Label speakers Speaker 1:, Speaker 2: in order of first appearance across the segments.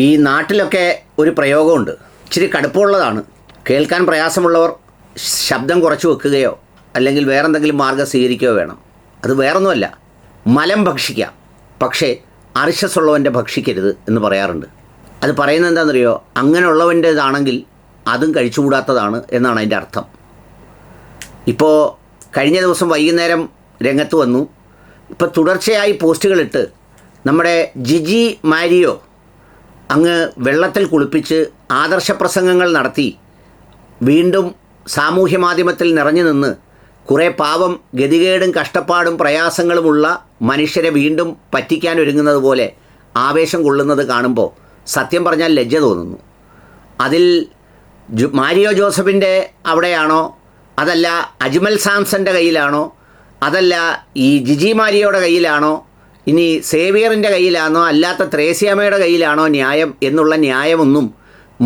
Speaker 1: ഈ നാട്ടിലൊക്കെ ഒരു പ്രയോഗമുണ്ട്, ഇച്ചിരി കടുപ്പമുള്ളതാണ്. കേൾക്കാൻ പ്രയാസമുള്ളവർ ശബ്ദം കുറച്ച് വെക്കുകയോ അല്ലെങ്കിൽ വേറെന്തെങ്കിലും മാർഗ്ഗം സ്വീകരിക്കുകയോ വേണം. അത് വേറൊന്നുമല്ല, മലം ഭക്ഷിക്കാം, പക്ഷേ അർശസ്സുള്ളവൻ്റെ ഭക്ഷിക്കരുത് എന്ന് പറയാറുണ്ട്. അത് പറയുന്നത് എന്താണെന്നറിയോ? അങ്ങനെയുള്ളവൻ്റേതാണെങ്കിൽ അതും കഴിച്ചുകൂടാത്തതാണ് എന്നാണ് അതിൻ്റെ അർത്ഥം. ഇപ്പോൾ കഴിഞ്ഞ ദിവസം വൈകുന്നേരം രംഗത്ത് വന്നു. ഇപ്പോൾ തുടർച്ചയായി പോസ്റ്റുകളിട്ട് നമ്മുടെ ജിജി മാരിയോ അങ്ങ് വെള്ളത്തിൽ കുളിപ്പിച്ച് ആദർശപ്രസംഗങ്ങൾ നടത്തി വീണ്ടും സാമൂഹ്യ മാധ്യമത്തിൽ നിറഞ്ഞു നിന്ന് കുറേ പാവം ഗതികേടും കഷ്ടപ്പാടും പ്രയാസങ്ങളുമുള്ള മനുഷ്യരെ വീണ്ടും പറ്റിക്കാൻ ഒരുങ്ങുന്നത് പോലെ ആവേശം കൊള്ളുന്നത് കാണുമ്പോൾ സത്യം പറഞ്ഞാൽ ലജ്ജ തോന്നുന്നു. അതിൽ മാരിയോ ജോസഫിൻ്റെ അവിടെയാണോ, അതല്ല അജ്മൽ സാംസൻ്റെ കയ്യിലാണോ, അതല്ല ഈ ജിജി മാരിയോയുടെ കയ്യിലാണോ, ഇനി സേവിയറിൻ്റെ കയ്യിലാണോ, അല്ലാത്ത ത്രേസ്യാമ്മയുടെ കയ്യിലാണോ ന്യായം എന്നുള്ള ന്യായമൊന്നും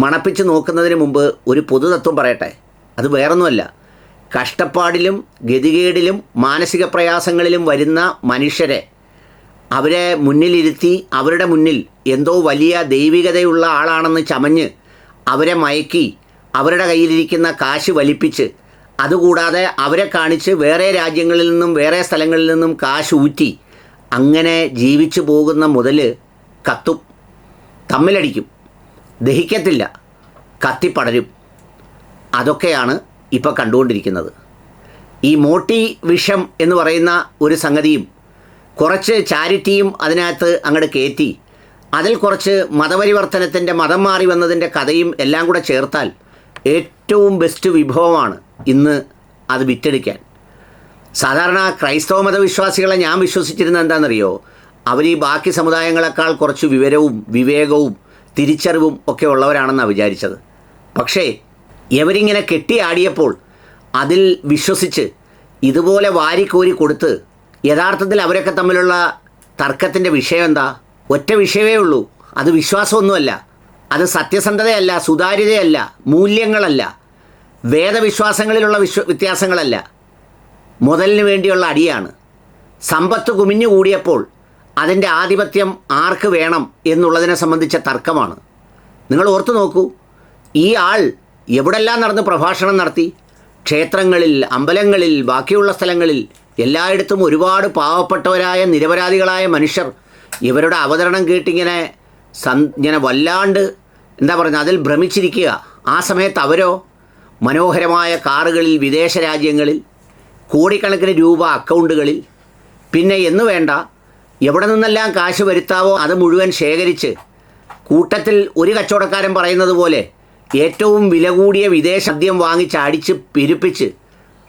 Speaker 1: മണപ്പിച്ച് നോക്കുന്നതിന് മുമ്പ് ഒരു പൊതുതത്വം പറയട്ടെ. അത് വേറൊന്നുമല്ല, കഷ്ടപ്പാടിലും ഗതികേടിലും മാനസിക പ്രയാസങ്ങളിലും വരുന്ന മനുഷ്യരെ അവരെ മുന്നിലിരുത്തി അവരുടെ മുന്നിൽ എന്തോ വലിയ ദൈവികതയുള്ള ആളാണെന്ന് ചമഞ്ഞ് അവരെ മയക്കി അവരുടെ കയ്യിലിരിക്കുന്ന കാശ് വലിപ്പിച്ച്, അതുകൂടാതെ അവരെ കാണിച്ച് വേറെ രാജ്യങ്ങളിൽ നിന്നും വേറെ സ്ഥലങ്ങളിൽ നിന്നും കാശ് ഊറ്റി അങ്ങനെ ജീവിച്ചു പോകുന്ന മുതൽ കത്തും, തമ്മിലടിക്കും, ദഹിക്കത്തില്ല, കത്തിപ്പടരും. അതൊക്കെയാണ് ഇപ്പോൾ കണ്ടുകൊണ്ടിരിക്കുന്നത്. ഈ മോട്ടി വിഷം എന്ന് പറയുന്ന ഒരു സംഗതിയും കുറച്ച് ചാരിറ്റിയും അതിനകത്ത് അങ്ങോട്ട് കയറ്റി അതിൽ കുറച്ച് മതപരിവർത്തനത്തിൻ്റെ മതം മാറി വന്നതിൻ്റെ കഥയും എല്ലാം കൂടെ ചേർത്താൽ ഏറ്റവും ബെസ്റ്റ് വിഭവമാണ് ഇന്ന് അത് വിറ്റെടുക്കാൻ. സാധാരണ ക്രൈസ്തവ മതവിശ്വാസികളെ ഞാൻ വിശ്വസിച്ചിരുന്നത് എന്താണെന്നറിയോ? അവർ ഈ ബാക്കി സമുദായങ്ങളെക്കാൾ കുറച്ച് വിവരവും വിവേകവും തിരിച്ചറിവും ഒക്കെ ഉള്ളവരാണെന്നാണ് വിചാരിച്ചത്. പക്ഷേ ഇവരിങ്ങനെ കെട്ടിയാടിയപ്പോൾ അതിൽ വിശ്വസിച്ച് ഇതുപോലെ വാരിക്കോരി കൊടുത്ത് യഥാർത്ഥത്തിൽ അവരൊക്കെ തമ്മിലുള്ള തർക്കത്തിൻ്റെ വിഷയം എന്താ? ഒറ്റ വിഷയമേ ഉള്ളൂ. അത് വിശ്വാസമൊന്നുമല്ല, അത് സത്യസന്ധതയല്ല, സുതാര്യതയല്ല, മൂല്യങ്ങളല്ല, വേദവിശ്വാസങ്ങളിലുള്ള വ്യത്യാസങ്ങളല്ല, മുതലിന് വേണ്ടിയുള്ള അടിയാണ്. സമ്പത്ത് കുമിഞ്ഞു കൂടിയപ്പോൾ അതിൻ്റെ ആധിപത്യം ആർക്ക് വേണം എന്നുള്ളതിനെ സംബന്ധിച്ച തർക്കമാണ്. നിങ്ങൾ ഓർത്തു നോക്കൂ, ഈ ആൾ എവിടെല്ലാം നടന്ന് പ്രഭാഷണം നടത്തി? ക്ഷേത്രങ്ങളിൽ, അമ്പലങ്ങളിൽ, ബാക്കിയുള്ള സ്ഥലങ്ങളിൽ എല്ലായിടത്തും ഒരുപാട് പാവപ്പെട്ടവരായ നിരപരാധികളായ മനുഷ്യർ ഇവരുടെ അവതരണം കേട്ടിങ്ങനെ ഇങ്ങനെ വല്ലാണ്ട് എന്താ പറയുക, അതിൽ ഭ്രമിച്ചിരിക്കുക. ആ സമയത്ത് അവരോ മനോഹരമായ കാറുകളിൽ, വിദേശ രാജ്യങ്ങളിൽ, കോടിക്കണക്കിന് രൂപ അക്കൗണ്ടുകളിൽ, പിന്നെ എന്നു വേണ്ട എവിടെ നിന്നെല്ലാം കാശ് വരുത്താവോ അത് മുഴുവൻ ശേഖരിച്ച് കൂട്ടത്തിൽ ഒരു കച്ചവടക്കാരൻ പറയുന്നത് പോലെ ഏറ്റവും വില കൂടിയ വിദേശ മദ്യം വാങ്ങിച്ച് അടിച്ച്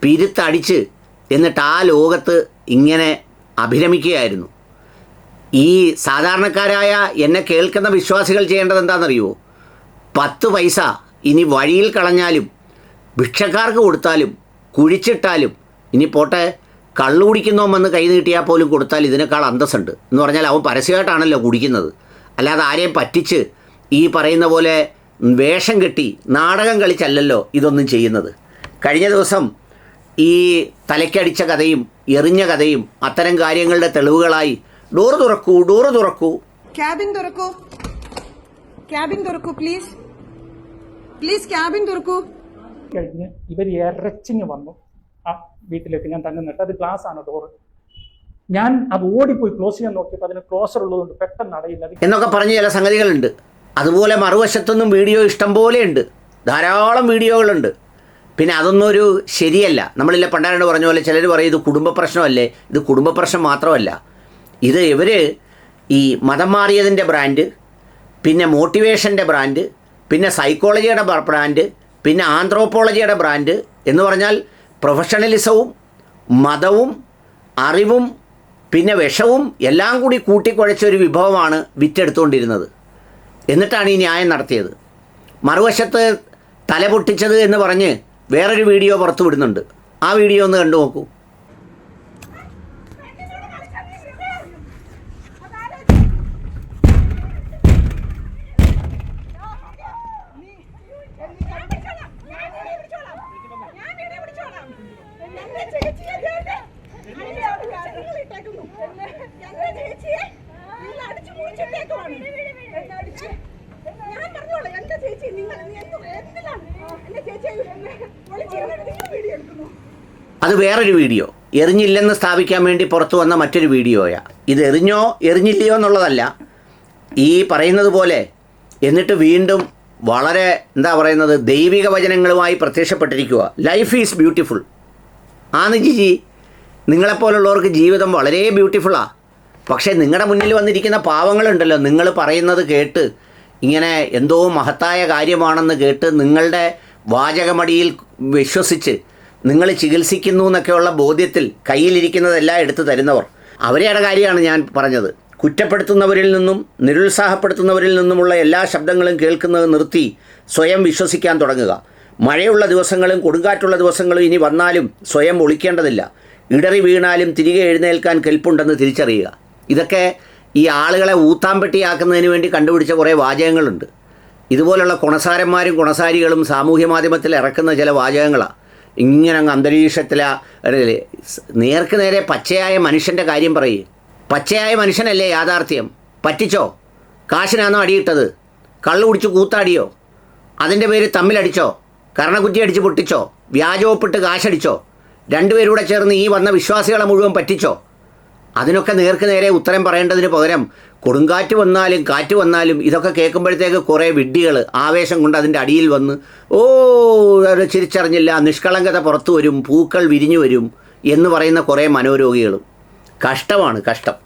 Speaker 1: പിരുത്തടിച്ച് എന്നിട്ട് ആ ലോകത്ത് ഇങ്ങനെ അഭിരമിക്കുകയായിരുന്നു. ഈ സാധാരണക്കാരായ എന്നെ കേൾക്കുന്ന വിശ്വാസികൾ ചെയ്യേണ്ടത് എന്താണെന്നറിയുമോ? 10 പൈസ ഇനി വഴിയിൽ കളഞ്ഞാലും ഭിക്ഷക്കാർക്ക് കൊടുത്താലും കുഴിച്ചിട്ടാലും, ഇനി പോട്ടെ കള്ളു കുടിക്കുന്നവൻ കൈ നീട്ടിയാൽ പോലും കൊടുത്താൽ ഇതിനേക്കാൾ അന്തസ്സുണ്ട്. എന്ന് പറഞ്ഞാൽ അവൻ പരസ്യമായിട്ടാണല്ലോ കുടിക്കുന്നത്, അല്ലാതെ ആരെയും പറ്റിച്ച് ഈ പറയുന്ന പോലെ വേഷം കെട്ടി നാടകം കളിച്ചല്ലല്ലോ ഇതൊന്നും ചെയ്യുന്നത്. കഴിഞ്ഞ ദിവസം ഈ തലയ്ക്കടിച്ച കഥയും എറിഞ്ഞ കഥയും അത്തരം കാര്യങ്ങളുടെ തെളിവുകളായി ഡോറ് തുറക്കൂ, ഡോറ് തുറക്കൂ,
Speaker 2: ക്യാബിൻ തുറക്കൂ, ക്യാബിൻ തുറക്കൂ, പ്ലീസ് പ്ലീസ് ക്യാബിൻ തുറക്കൂ.
Speaker 3: കഴിഞ്ഞ് ഇവർ ഇരച്ചിങ് വന്നു ആ വീട്ടിലേക്ക്. ഞാൻ തന്നെ നിട്ട് അത് ഗ്ലാസ് ആണ് ഡോറ്. ഞാൻ അത് ഓടിപ്പോയി ക്ലോസ് ചെയ്യാൻ നോക്കിയപ്പോൾ അതിന് ക്ലോസർ ഉള്ളതുകൊണ്ട് പെട്ടെന്ന് അടയില്ല
Speaker 1: എന്നൊക്കെ പറഞ്ഞ് ചില സംഗതികളുണ്ട്. അതുപോലെ മറുവശത്തൊന്നും വീഡിയോ ഇഷ്ടം പോലെയുണ്ട്, ധാരാളം വീഡിയോകളുണ്ട്. പിന്നെ അതൊന്നും ഒരു ശരിയല്ല. നമ്മളില്ല പണ്ടാരോട് പറഞ്ഞ പോലെ ചിലർ പറയും ഇത് കുടുംബ പ്രശ്നമല്ലേ. ഇത് കുടുംബ പ്രശ്നം മാത്രമല്ല, ഇത് ഇവർ ഈ മതം മാറിയതിൻ്റെ ബ്രാൻഡ്, പിന്നെ മോട്ടിവേഷൻ്റെ ബ്രാൻഡ്, പിന്നെ സൈക്കോളജിയുടെ ബ്രാൻഡ്, പിന്നെ ആന്ത്രോപോളജിയുടെ ബ്രാൻഡ് എന്ന് പറഞ്ഞാൽ പ്രൊഫഷണലിസവും മതവും അറിവും പിന്നെ വിഷവും എല്ലാം കൂടി കൂട്ടിക്കുഴച്ച ഒരു വിഭവമാണ് വിറ്റെടുത്തുകൊണ്ടിരുന്നത്. എന്നിട്ടാണ് ഈ ന്യായം നടത്തിയത്. മറുവശത്ത് തല പൊട്ടിച്ചത് എന്ന് പറഞ്ഞ് വേറൊരു വീഡിയോ പുറത്തു വിടുന്നുണ്ട്. ആ വീഡിയോ ഒന്ന് കണ്ടു നോക്കൂ. അത് വേറൊരു വീഡിയോ. എറിഞ്ഞില്ലെന്ന് സ്ഥാപിക്കാൻ വേണ്ടി പുറത്തു വന്ന മറ്റൊരു വീഡിയോയാണ്. ഇത് എറിഞ്ഞോ എറിഞ്ഞില്ലയോ എന്നുള്ളതല്ല, ഈ പറയുന്നത് പോലെ എന്നിട്ട് വീണ്ടും വളരെ എന്താ പറയുന്നത് ദൈവിക വചനങ്ങളുമായി പ്രത്യക്ഷപ്പെട്ടിരിക്കുക. Life is beautiful. ആന്ന് ജിജി, നിങ്ങളെപ്പോലുള്ളവർക്ക് ജീവിതം വളരെ ബ്യൂട്ടിഫുള്ളാണ്. പക്ഷേ നിങ്ങളുടെ മുന്നിൽ വന്നിരിക്കുന്ന പാവങ്ങളുണ്ടല്ലോ, നിങ്ങൾ പറയുന്നത് കേട്ട് ഇങ്ങനെ എന്തോ മഹത്തായ കാര്യമാണെന്ന് കേട്ട് നിങ്ങളുടെ വാചകമടിയിൽ വിശ്വസിച്ച് നിങ്ങൾ ചികിത്സിക്കുന്നു എന്നൊക്കെയുള്ള ബോധ്യത്തിൽ കയ്യിലിരിക്കുന്നതെല്ലാം എടുത്തു തരുന്നവർ, അവരുടെ കാര്യമാണ് ഞാൻ പറഞ്ഞത്. കുറ്റപ്പെടുത്തുന്നവരിൽ നിന്നും നിരുത്സാഹപ്പെടുത്തുന്നവരിൽ നിന്നുമുള്ള എല്ലാ ശബ്ദങ്ങളും കേൾക്കുന്നത് നിർത്തി സ്വയം വിശ്വസിക്കാൻ തുടങ്ങുക. മഴയുള്ള ദിവസങ്ങളും കൊടുങ്കാറ്റുള്ള ദിവസങ്ങളും ഇനി വന്നാലും സ്വയം ഒളിക്കേണ്ടതില്ല. ഇടറി വീണാലും തിരികെ എഴുന്നേൽക്കാൻ കെൽപ്പുണ്ടെന്ന് തിരിച്ചറിയുക. ഇതൊക്കെ ഈ ആളുകളെ ഊത്താമ്പെട്ടിയാക്കുന്നതിന് വേണ്ടി കണ്ടുപിടിച്ച കുറേ വാചകങ്ങളുണ്ട്. ഇതുപോലുള്ള കുണസാരന്മാരും കുണസാരികളും സാമൂഹ്യ മാധ്യമത്തിൽ ഇറക്കുന്ന ചില വാചകങ്ങളാണ്. ഇങ്ങനെ അങ്ങ് അന്തരീക്ഷത്തിൽ നേർക്ക് നേരെ പച്ചയായ മനുഷ്യൻ്റെ കാര്യം പറയും. പച്ചയായ മനുഷ്യനല്ലേ യാഥാർത്ഥ്യം? പറ്റിച്ചോ? കാശിനാണോ അടിയിട്ടത്? കള്ളു കുടിച്ച് കൂത്താടിയോ? അതിൻ്റെ പേര് തമ്മിലടിച്ചോ? കർണക്കുറ്റി അടിച്ച് പൊട്ടിച്ചോ? വ്യാജോപ്പിട്ട് കാശടിച്ചോ? രണ്ടുപേരൂടെ ചേർന്ന് ഈ വന്ന വിശ്വാസികളെ മുഴുവൻ പറ്റിച്ചോ? അതിനൊക്കെ നേർക്ക് നേരെ ഉത്തരം പറയേണ്ടതിന് പകരം കൊടുങ്കാറ്റ് വന്നാലും കാറ്റ് വന്നാലും ഇതൊക്കെ കേൾക്കുമ്പോഴത്തേക്ക് കുറേ വിഡ്ഢികൾ ആവേശം കൊണ്ട് അതിൻ്റെ അടിയിൽ വന്ന് ചിരിച്ചറിഞ്ഞില്ല, നിഷ്കളങ്കത പുറത്തു വരും, പൂക്കൾ വിരിഞ്ഞു വരും എന്ന് പറയുന്ന കുറേ മനോരോഗികളും. കഷ്ടമാണ്, കഷ്ടം.